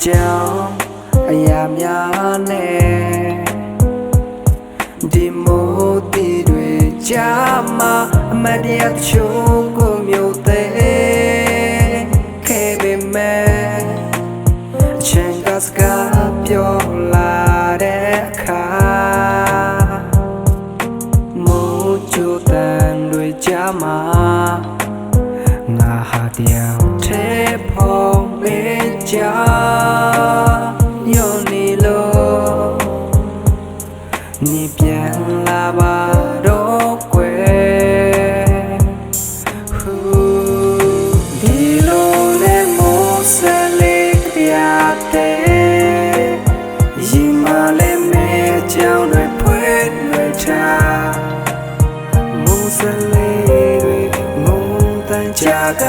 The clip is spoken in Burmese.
ကြောင်းအရာများနဲ့ဒီမို့တီတွေကြာမှအမတ်တရားချိုးကိုမျိုးသေးခဲ့ပေမဲ့အချိန်ကစကားပြောလာတဲ့အခါမို့ကြိုတန်တွေကြာမှငါဟာတရားထဲဖို့မေးကြညိုနေလို့你变了吧တော့ကွယ်ဒီလိုလေမိုးစလေးပြတဲ့ရီမလေးမဲကြောင်တွေဖွင့်တွေချမိုးစလေးတွေငုံတန်ကြက